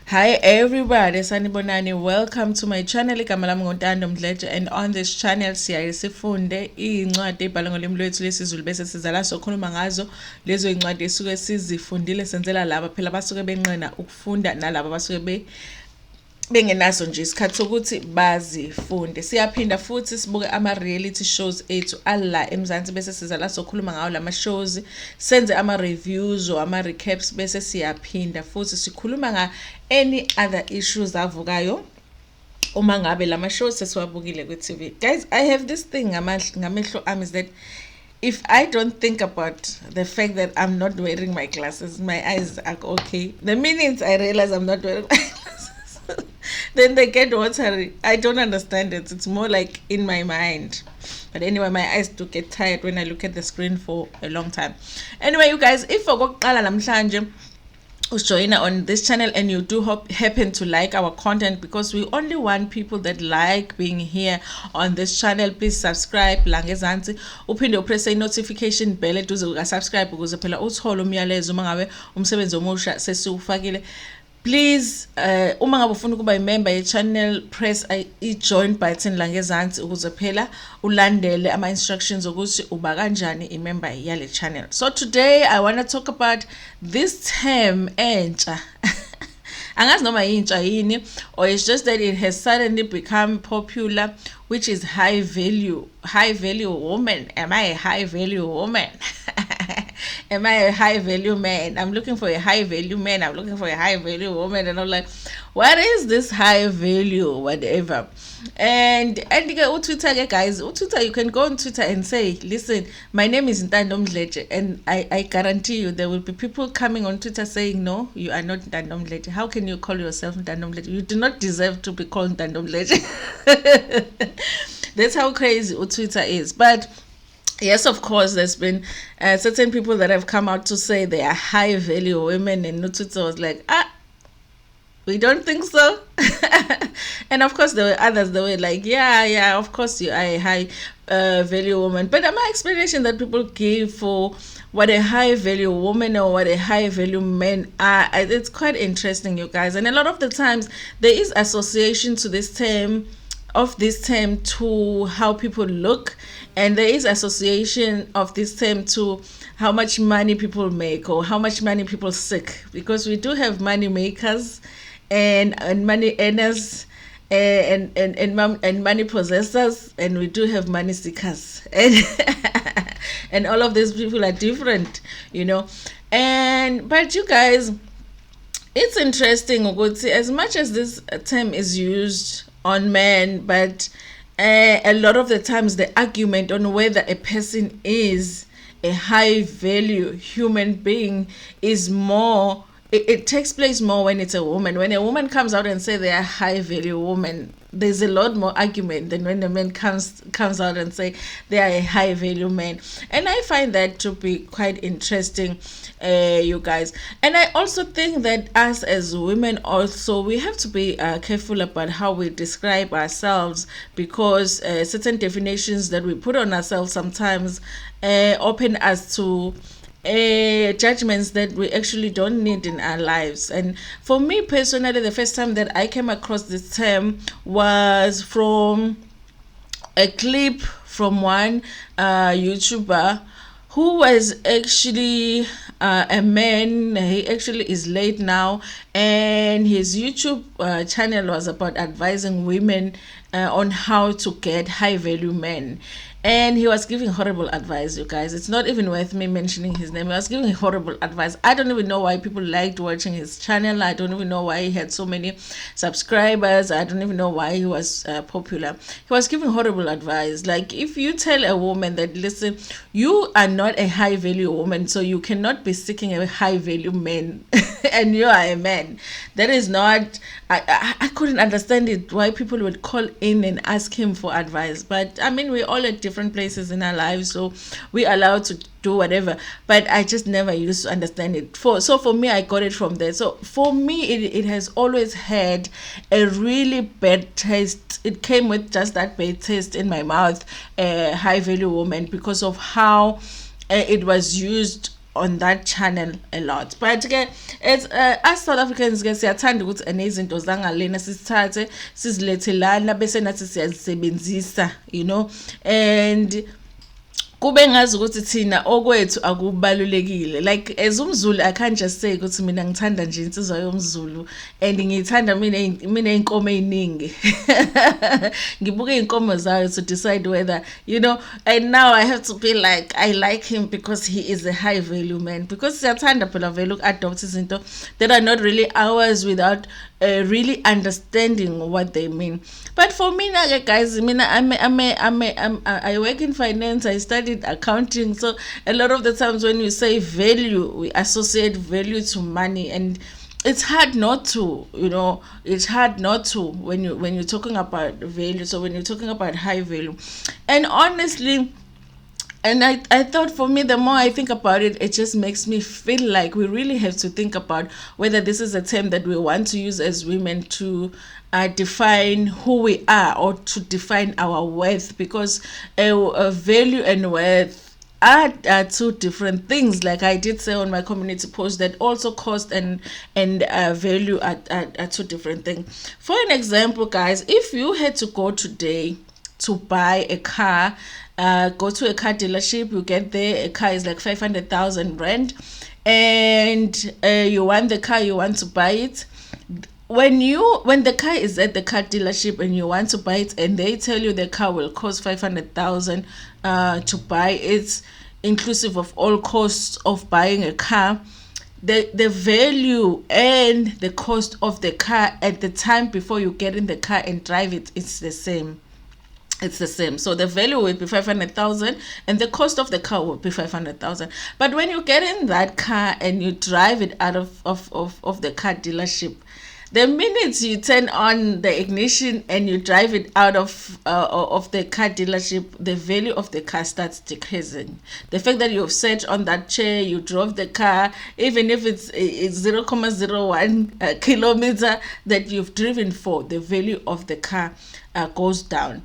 Hi everybody, sanibonani. Welcome to my channel. Igama lami nguNtando Mdletshe, and on this channel siyaye sifunde incwadi ebhalwe ngolimi lwethu lesiZulu bese sizala sokhuluma ngazo lezo incwadi esuke sizifundile senzela laba phela basuke benqena ukufunda nalabo basuke bengenaso nje isikhathi sokuthi bazifunde. Siyaphinda futhi sibuke ama-reality shows ethu ala eMzansi bese siza la sokhuluma ngawo lama shows, senze ama-reviews or ama-recaps bese siyaphinda futhi sikhuluma nga-any other issues avukayo uma ngabe lama shows sesiwabukile kwi-TV. Guys, I have this thing ngamehlo ami is that if I don't think about the fact that I'm not wearing my glasses, my eyes are okay. The minute I realize I'm not wearing my glasses, then they get watery. I don't understand it. It's more like in my mind. But anyway, my eyes do get tired when I look at the screen for a long time. Anyway, you guys, if okokuqala namhlanje join on this channel and you do happen to like our content, because we only want people that like being here on this channel, please subscribe la ngezansi uphinde upress i-notification bell eduze uka-subscribe ukuze phela uthole umyalezo uma ngabe umsebenzi omusha sesiwufakile. Please uma ngabe ufuna ukuba i-member ye-channel, press i-join button la ngezansi ukuze phela ulandele ama-instructions ukuthi uba kanjani i-member yale channel. So today I want to talk about this term entsha. Angazi noma yintsha yini, or it's just that it has suddenly become popular, which is high value woman. Am I a high value woman? Am I a high value man? I'm looking for a high value man. I'm looking for a high value woman. And I'm like, what is this high value, whatever? And Twitter, guys, Twitter, you can go on Twitter and say, listen, my name is Ntando Mdletshe, and I guarantee you there will be people coming on Twitter saying, no, you are not Ntando Mdletshe. How can you call yourself Ntando Mdletshe? You do not deserve to be called Ntando Mdletshe. That's how crazy Twitter is. But yes, of course, there's been certain people that have come out to say they are high value women, and Twitter was like, we don't think so. And of course, there were others that were like, yeah, of course you are a high value woman. But my explanation that people give for what a high value woman or what a high value man are, it's quite interesting, you guys. And a lot of the times there is association to this term to how people look, and there is association of this term to how much money people make or how much money people seek, because we do have money makers and money earners and money possessors, and we do have money seekers, and all of these people are different, but you guys, it's interesting, as much as this term is used on men, but a lot of the times the argument on whether a person is a high value human being is more, it takes place more when it's a woman. When a woman comes out and say they are high value woman, there's a lot more argument than when a man comes out and say they are a high value man. And I find that to be quite interesting, you guys. And I also think that us as women also, we have to be careful about how we describe ourselves, because certain definitions that we put on ourselves sometimes open us to judgments that we actually don't need in our lives. And for me personally, the first time that I came across this term was from a clip from one YouTuber who was actually a man. He actually is late now, and his YouTube channel was about advising women on how to get high value men. And he was giving horrible advice, you guys. It's not even worth me mentioning his name. He was giving horrible advice. I don't even know why people liked watching his channel. I don't even know why he had so many subscribers. I don't even know why he was popular. He was giving horrible advice. Like, if you tell a woman that, listen, you are not a high value woman, so you cannot be seeking a high value man, and you are a man, that is not, I couldn't understand it, why people would call in and ask him for advice. But I mean, we're all at different places in our lives, so we're allowed to do whatever, but I just never used to understand it. So for me, I got it from there. So for me, it has always had a really bad taste. It came with just that bad taste in my mouth, high value woman, because of how it was used on that channel a lot. But it's as South Africans siyathanda ukuthi nezinto zangalena sisithathe sizilethe lana bese nathi siyazisebenzisa, and kube ngazi ukuthi thina okwethu akubalulekile. Like as umZulu, I can't just say ukuthi mina ngithanda nje insizwa yomZulu and ngithanda mina inkomo eziningi ngibuke inkomo zayo to decide whether, and now I have to be like, I like him because he is a high value man, because siyathanda phela vele uku-adopt izinto that are not really ours without really understanding what they mean. But for me, guys, I work in finance. I studied accounting, so a lot of the times when you say value, we associate value to money, and it's hard not to. It's hard not to when you're talking about value. So when you're talking about high value, and honestly. And I thought, for me, the more I think about it, it just makes me feel like we really have to think about whether this is a term that we want to use as women to define who we are or to define our worth, because value and worth are two different things. Like I did say on my community post, that also cost and value are two different things. For an example, guys, if you had to go today to buy a car, go to a car dealership, you get there, a car is like 500,000 rand, and you want the car, you want to buy it. When the car is at the car dealership and you want to buy it, and they tell you the car will cost 500,000 to buy it, inclusive of all costs of buying a car, the value and the cost of the car at the time before you get in the car and drive it, it's the same. It's the same. So the value will be 500,000 and the cost of the car will be 500,000. But when you get in that car and you drive it out of the car dealership, the minute you turn on the ignition and you drive it out of the car dealership, the value of the car starts decreasing. The fact that you've sat on that chair, you drove the car, even if it's 0.01 kilometer that you've driven for, the value of the car goes down.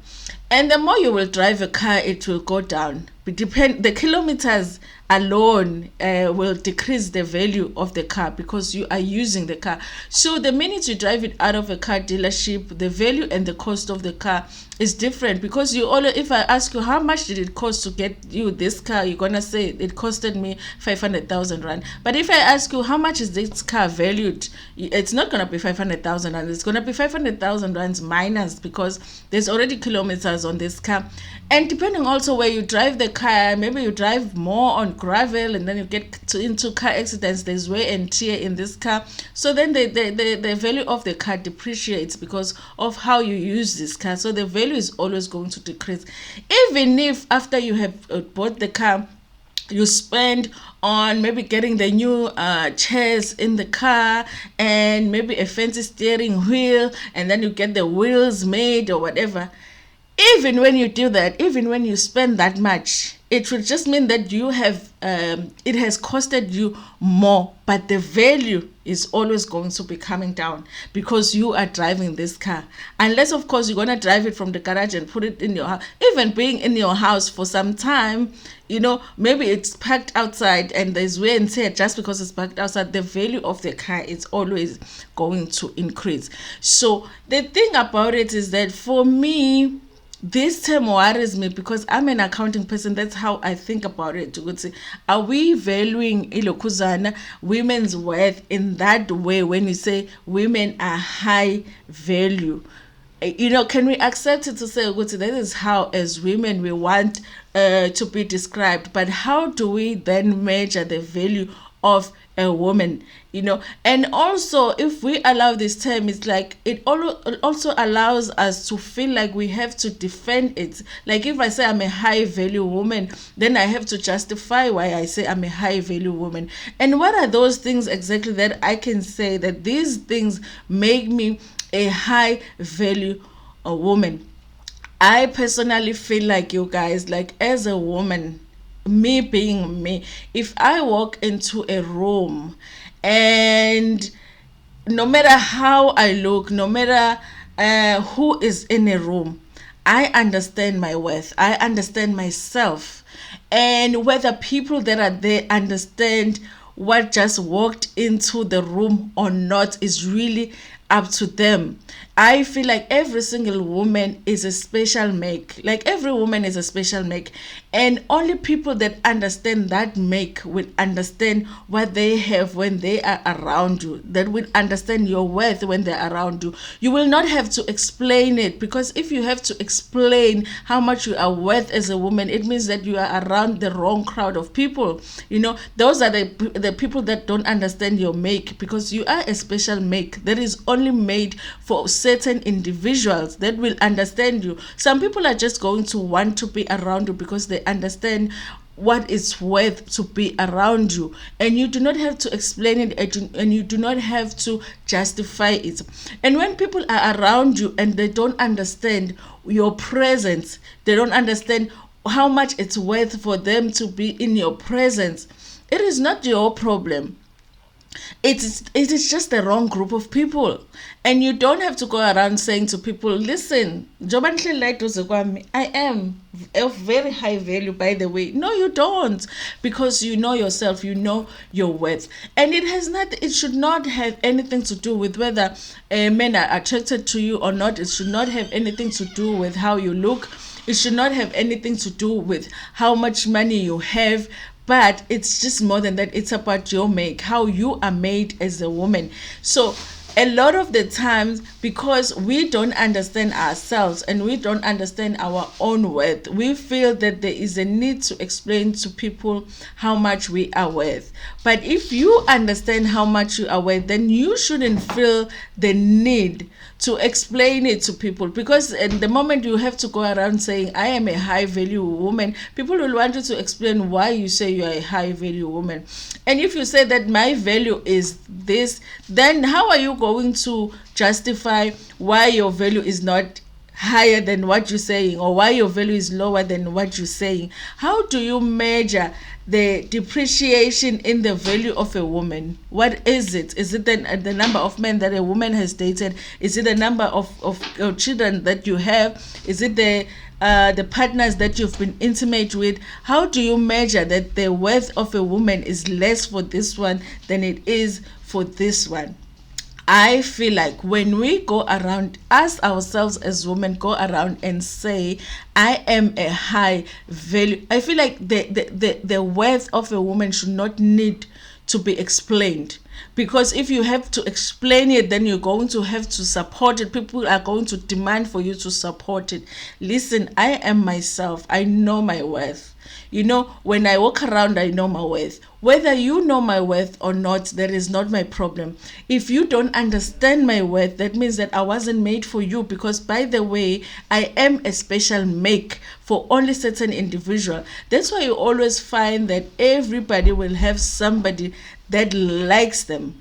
And the more you will drive a car, it will go down. The kilometers alone will decrease the value of the car because you are using the car. So the minute you drive it out of a car dealership, the value and the cost of the car is different, because if I ask you how much did it cost to get you this car, you're gonna say it costed me 500,000 rand. But if I ask you how much is this car valued, it's not gonna be 500,000 rand. It's gonna be 500,000 rands minus, because there's already kilometers on this car. And depending also where you drive the car, maybe you drive more on gravel and then you get into car accidents, there's wear and tear in this car. So then the value of the car depreciates because of how you use this car. So the value is always going to decrease. Even if after you have bought the car, you spend on maybe getting the new chairs in the car and maybe a fancy steering wheel, and then you get the wheels made or whatever. Even when you do that, even when you spend that much, it will just mean that you have it has costed you more, but the value is always going to be coming down because you are driving this car. Unless, of course, you're going to drive it from the garage and put it in your house. Even being in your house for some time, maybe it's parked outside and there's wear and tear. Just because it's parked outside, the value of the car is always going to increase. So the thing about it is that for me, this term worries me because I'm an accounting person. That's how I think about it. Are we valuing ilokuzana women's worth in that way when you say women are high value? Can we accept it to say that is how as women we want to be described? But how do we then measure the value of a woman? And also, if we allow this term, it's like it also allows us to feel like we have to defend it. Like if I say I'm a high value woman, then I have to justify why I say I'm a high value woman. And what are those things exactly that I can say that these things make me a high value woman? I personally feel like, you guys, like as a woman, me being me, if I walk into a room and no matter how I look, no matter who is in a room, I understand my worth. I understand myself. And whether people that are there understand what just walked into the room or not is really up to them. I feel like every single woman is a special make. Like every woman is a special make. And only people that understand that make will understand what they have when they are around you. That will understand your worth when they're around you. You will not have to explain it, because if you have to explain how much you are worth as a woman, it means that you are around the wrong crowd of people. Those are the people that don't understand your make, because you are a special make that is only made for certain individuals that will understand you. Some people are just going to want to be around you because they understand what it's worth to be around you, and you do not have to explain it, and you do not have to justify it. And when people are around you and they don't understand your presence, they don't understand how much it's worth for them to be in your presence, it is not your problem. It is just the wrong group of people. And you don't have to go around saying to people, listen, I am of very high value, by the way. No, you don't, because you know yourself, you know your worth. And it should not have anything to do with whether men are attracted to you or not. It should not have anything to do with how you look. It should not have anything to do with how much money you have. But it's just more than that. It's about your make, how you are made as a woman. So a lot of the times, because we don't understand ourselves and we don't understand our own worth, we feel that there is a need to explain to people how much we are worth. But if you understand how much you are worth, then you shouldn't feel the need to explain it to people, because at the moment you have to go around saying, I am a high value woman, people will want you to explain why you say you are a high value woman. And if you say that my value is this, then how are you going to justify why your value is not higher than what you're saying, or why your value is lower than what you're saying? How do you measure the depreciation in the value of a woman? What is it? Is it the number of men that a woman has dated? Is it the number of children that you have? Is it the partners that you've been intimate with? How do you measure that the worth of a woman is less for this one than it is for this one? I feel like when we go around, us ourselves as women go around and say, I am a high value, I feel like the worth of a woman should not need to be explained. Because if you have to explain it, then you're going to have to support it. People are going to demand for you to support it. Listen, I am myself. I know my worth. When I walk around, I know my worth. Whether you know my worth or not, that is not my problem. If you don't understand my worth, that means that I wasn't made for you. Because, by the way, I am a special make for only certain individual. That's why you always find that everybody will have somebody that likes them,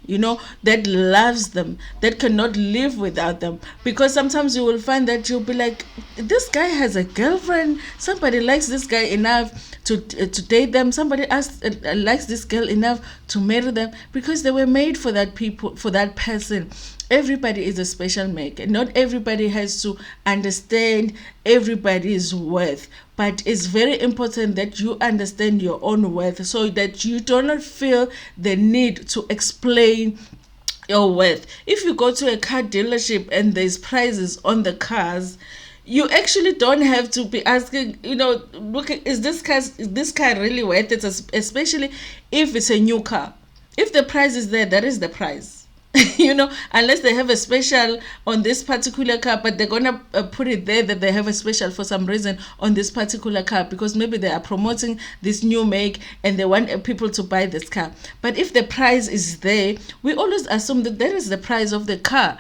that loves them, that cannot live without them. Because sometimes you will find that you'll be like, this guy has a girlfriend, somebody likes this guy enough to date them, somebody else likes this girl enough to marry them, because they were made for that person. Everybody is a special make, and not everybody has to understand everybody's worth. But it's very important that you understand your own worth, so that you do not feel the need to explain your worth. If you go to a car dealership and there's prices on the cars, you actually don't have to be asking, look, is this car really worth it? Especially if it's a new car. If the price is there, that is the price. Unless they have a special on this particular car, but they're gonna put it there that they have a special for some reason on this particular car, because maybe they are promoting this new make and they want people to buy this car. But if the price is there, we always assume that is the price of the car.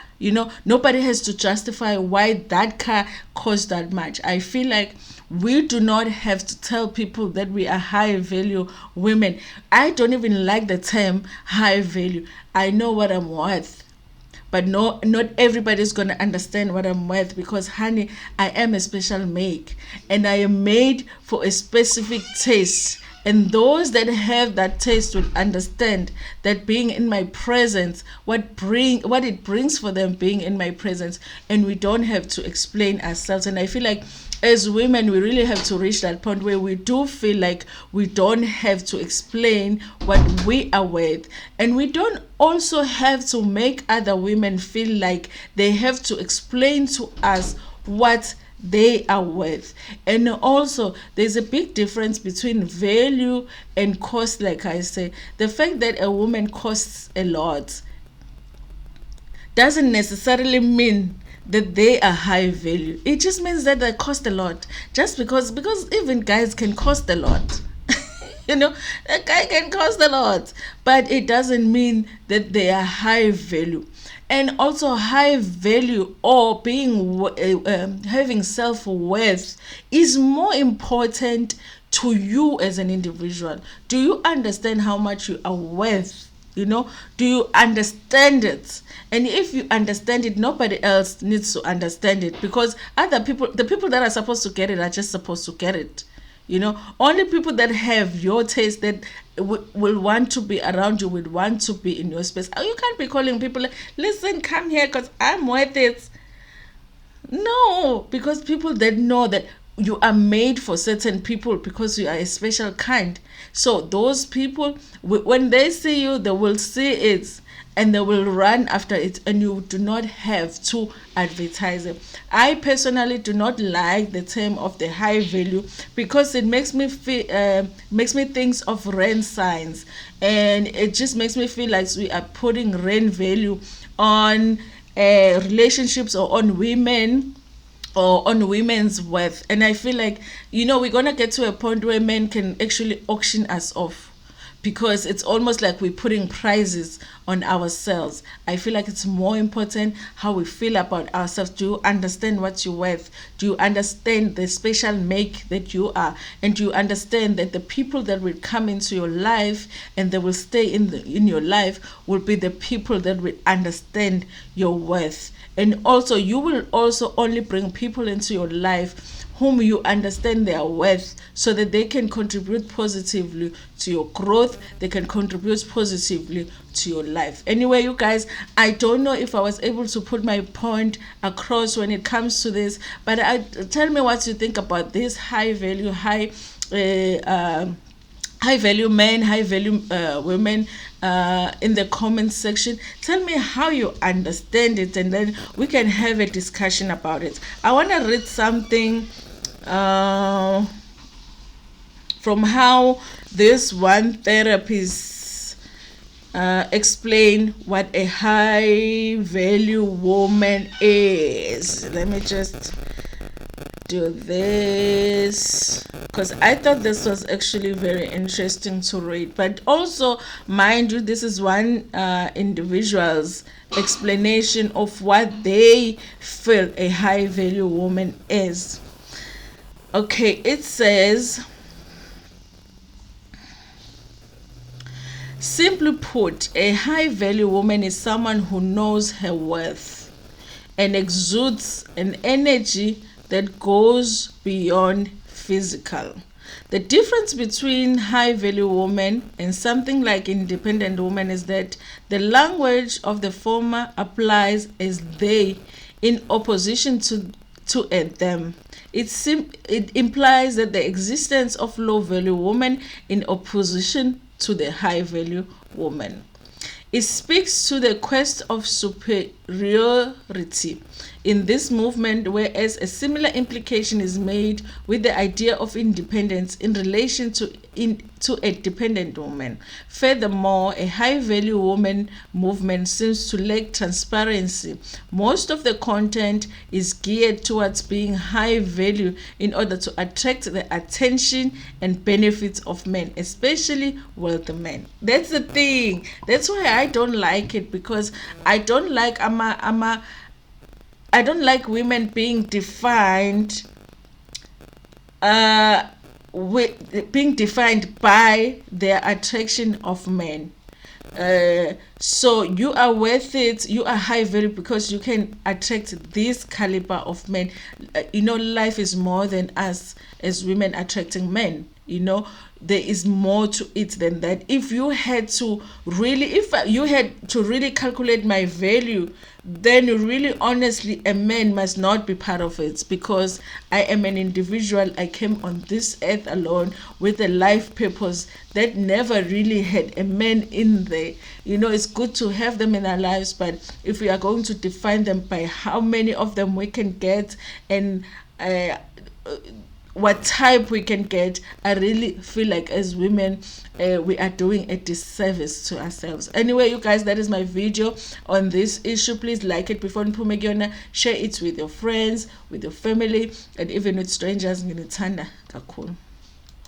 Nobody has to justify why that car costs that much. I feel like we do not have to tell people that we are high value women. I don't even like the term high value. I know what I'm worth. But no, not everybody's going to understand what I'm worth, because, honey, I am a special make. And I am made for a specific taste And those that have that taste will understand that being in my presence, what it brings for them being in my presence, and we don't have to explain ourselves. And I feel like as women, we really have to reach that point where we do feel like we don't have to explain what we are worth, and we don't also have to make other women feel like they have to explain to us what they are worth. And also, there's a big difference between value and cost. Like I say, the fact that a woman costs a lot doesn't necessarily mean that they are high value. It just means that they cost a lot. Just because even guys can cost a lot. A guy can cost a lot, but it doesn't mean that they are high value. And also, high value or having self-worth is more important to you as an individual. Do you understand how much you are worth? Do you understand it? And if you understand it, nobody else needs to understand it, because other people, the people that are supposed to get it, are just supposed to get it. Only people that have your taste, that will want to be around you, will want to be in your space. You can't be calling people, listen, come here because I'm worth it. No, because people that know that you are made for certain people, because you are a special kind. So those people, when they see you, they will see it and they will run after it, and you do not have to advertise it. I personally do not like the term of the high value, because it makes me feel makes me think of rent signs, and it just makes me feel like we are putting rent value on relationships or on women or on women's worth. And I feel like we're gonna get to a point where men can actually auction us off, because it's almost like we're putting prices on ourselves. I feel like it's more important how we feel about ourselves. Do you understand what you're worth? Do you understand the special make that you are? And do you understand that the people that will come into your life and they will stay in your life will be the people that will understand your worth? And also, you will also only bring people into your life whom you understand their worth, so that they can contribute positively to your growth, they can contribute positively to your life. Anyway, you guys, I don't know if I was able to put my point across when it comes to this, but tell me what you think about this high value, high value men, high value women in the comments section. Tell me how you understand it, and then we can have a discussion about it. I want to read something from how this one therapist explain what a high value woman is. Let me just do this, because I thought this was actually very interesting to read. But also, mind you, this is one individual's explanation of what they feel a high value woman is. Okay, it says, simply put, a high value woman is someone who knows her worth and exudes an energy that goes beyond physical. The difference between high value woman and something like independent woman is that the language of the former applies as they in opposition to them. It implies that the existence of low value woman in opposition to the high value woman. It speaks to the quest of superiority in this movement, whereas a similar implication is made with the idea of independence in relation to a dependent woman. Furthermore, a high-value woman movement seems to lack transparency. Most of the content is geared towards being high value in order to attract the attention and benefits of men, especially wealthy men. That's the thing. That's why I don't like it, because I don't like I don't like women being defined being defined by their attraction of men. So you are worth it, you are high value because you can attract this caliber of men. Life is more than us as women attracting men. You know, there is more to it than that. If you had to really calculate my value, then really honestly a man must not be part of it, because I am an individual. I came on this earth alone with a life purpose that never really had a man in there. You know, it's good to have them in our lives, but if we are going to define them by how many of them we can get, and what type we can get, I really feel like as women, we are doing a disservice to ourselves. Anyway, you guys, that is my video on this issue. Please like it before niphume kuyona, share it with your friends, with your family, and even with strangers. Nginithanda kakhulu.